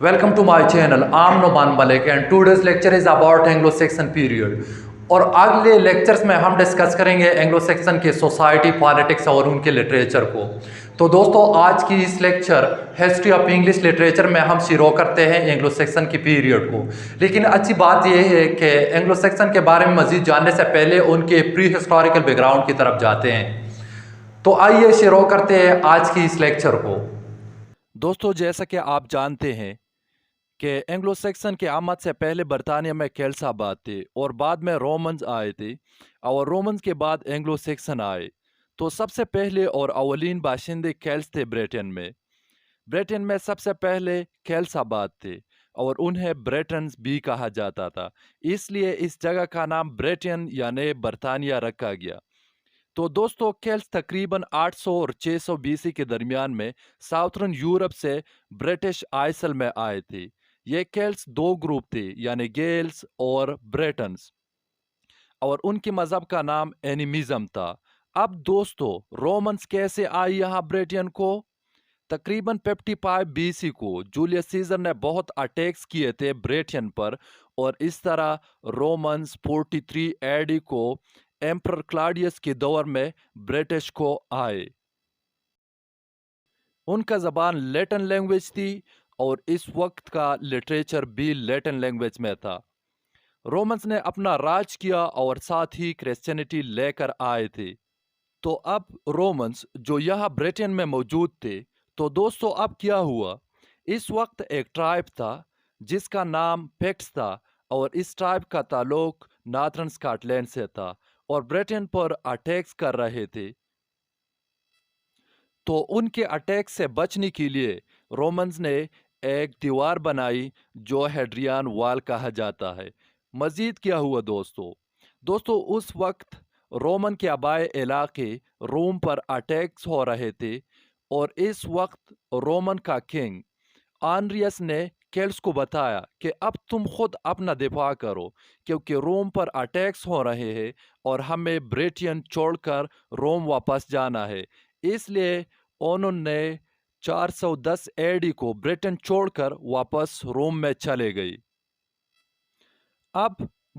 Welcome to my channel. I'm Noman Malik and today's lecture is about Anglo-Saxon period. اور اگلے lectures میں ہم discuss کریں گے اینگلو سیکسن کے سوسائٹی پالیٹکس اور ان کے لٹریچر کو. تو دوستو آج کی اس lecture history of English literature میں ہم شروع کرتے ہیں اینگلو سیکسن کی پیریڈ کو. لیکن اچھی بات یہ ہے کہ اینگلو سیکسن کے بارے میں مزید جاننے سے پہلے ان کے پری ہسٹوریکل بیک گراؤنڈ کی طرف جاتے ہیں. تو آئیے شروع کرتے ہیں آج کی اس لیکچر کو. دوستو جیسا کہ آپ جانتے ہیں کہ اینگلو سیکسن کے آمد سے پہلے برطانیہ میں کیلس آباد تھے اور بعد میں رومنز آئے تھے اور رومنز کے بعد اینگلو سیکسن آئے. تو سب سے پہلے اور اولین باشندے کیلس تھے بریٹن میں. بریٹن میں سب سے پہلے کیلس آباد تھے اور انہیں بریٹنز بھی کہا جاتا تھا، اس لیے اس جگہ کا نام بریٹن یعنی برطانیہ رکھا گیا. تو دوستو کیلس تقریباً 800 اور 600 BC کے درمیان میں ساؤترن یورپ سے برٹش آئسل میں آئے تھے. یہ کیلس دو گروپ تھے یعنی گیلز اور بریٹنز، اور ان کے مذہب کا نام اینیمزم تھا. اب دوستو رومنز کیسے آئے یہاں بریٹن کو؟ تقریباً 55 BC کو جولیس سیزر نے بہت اٹیکس کیے تھے بریٹن پر، اور اس طرح رومنز 43 AD کو ایمپرر کلاڈیس کے دور میں برٹش کو آئے. ان کا زبان لیٹن لینگویج تھی اور اس وقت کا لٹریچر بھی لیٹن لینگویج میں تھا. رومنز نے اپنا راج کیا اور ساتھ ہی کرسچینٹی لے کر آئے تھے. تو اب رومنز جو یہاں بریٹن میں موجود تھے، تو دوستو اب کیا ہوا؟ اس وقت ایک ٹرائب تھا جس کا نام پیکٹس تھا، اور اس ٹرائب کا تعلق نارتھرن اسکاٹ لینڈ سے تھا اور بریٹن پر اٹیکس کر رہے تھے. تو ان کے اٹیک سے بچنے کے لیے رومنز نے ایک دیوار بنائی جو ہیڈریان وال کہا جاتا ہے. مزید کیا ہوا دوستو اس وقت رومن کے آبائی علاقے روم پر اٹیکس ہو رہے تھے، اور اس وقت رومن کا کنگ آنریس نے کیلس کو بتایا کہ اب تم خود اپنا دفاع کرو، کیونکہ روم پر اٹیکس ہو رہے ہیں اور ہمیں بریٹن چھوڑ کر روم واپس جانا ہے. اس لیے انہوں نے 410 AD کو بریٹن چھوڑ کر واپس روم میں چلے گئی. اب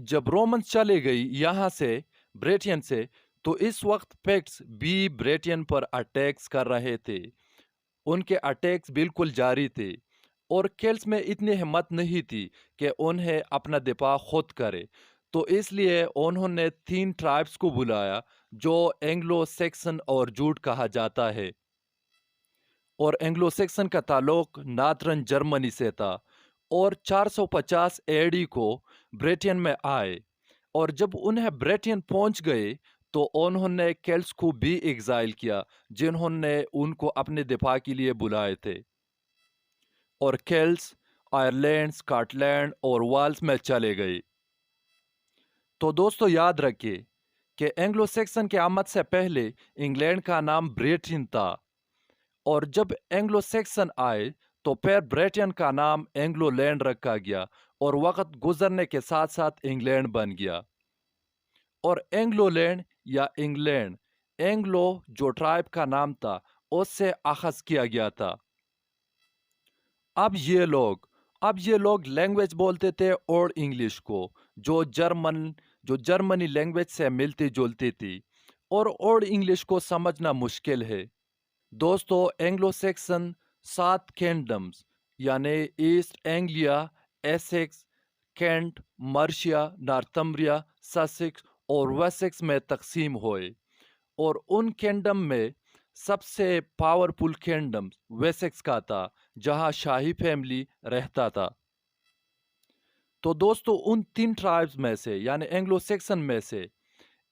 جب رومنز چلے گئی یہاں سے بریٹن سے، تو اس وقت پیکٹس بھی بریٹن پر اٹیکس کر رہے تھے. ان کے اٹیکس بالکل جاری تھے، اور کیلس میں اتنی ہمت نہیں تھی کہ انہیں اپنا دفاع خود کرے. تو اس لیے انہوں نے 3 ٹرائبس کو بلایا جو اینگلو سیکسن اور جوٹ کہا جاتا ہے، اور اینگلو سیکسن کا تعلق نارتھرن جرمنی سے تھا، اور 450 AD کو بریٹن میں آئے. اور جب انہیں بریٹن پہنچ گئے تو انہوں نے کیلس کو بھی ایگزائل کیا جنہوں نے ان کو اپنے دفاع کے لیے بلائے تھے، اور کیلس آئرلینڈ، اسکاٹ لینڈ اور والز میں چلے گئے. تو دوستو یاد رکھیے کہ اینگلو سیکسن کے آمد سے پہلے انگلینڈ کا نام بریٹن تھا، اور جب اینگلو سیکسن آئے تو پھر بریٹن کا نام اینگلو لینڈ رکھا گیا، اور وقت گزرنے کے ساتھ ساتھ انگلینڈ بن گیا. اور اینگلو لینڈ یا انگلینڈ، اینگلو جو ٹرائب کا نام تھا اس سے اخذ کیا گیا تھا. اب یہ لوگ لینگویج بولتے تھے اولڈ انگلش کو، جو جرمنی لینگویج سے ملتی جلتی تھی، اور اولڈ انگلش کو سمجھنا مشکل ہے. دوستو اینگلو سیکسن 7 کینگڈمز یعنی East Anglia, Essex, Kent, Mercia, Northumbria, Sussex اور ویسیکس میں تقسیم ہوئے، اور ان کینگڈم میں سب سے پاورفل کینگڈم ویسیکس کا تھا جہاں شاہی فیملی رہتا تھا. تو دوستو ان 3 ٹرائبز میں سے یعنی اینگلو سیکسن میں سے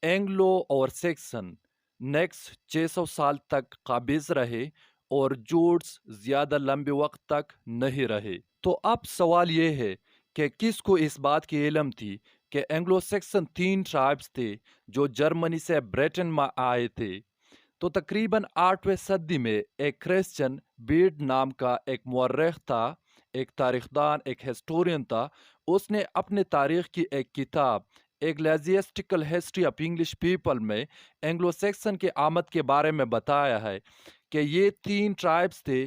اینگلو اور سیکسن نیکسٹ 600 سال تک قابض رہے، اور جوٹس زیادہ لمبے وقت تک نہیں رہے. تو اب سوال یہ ہے کہ کس کو اس بات کی علم تھی کہ اینگلو سیکسن 3 ٹرائبز تھے جو جرمنی سے بریٹن میں آئے تھے. تو تقریباً 8ویں صدی میں ایک کرسچن بیڈ نام کا ایک مورخ تھا، ایک تاریخ دان، ایک ہسٹورین تھا. اس نے اپنے تاریخ کی ایک کتاب ایکلیزیاسٹیکل ہسٹری آف انگلش پیپل میں اینگلو سیکسن کے آمد کے بارے میں بتایا ہے کہ یہ 3 ٹرائبز تھے،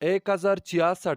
1066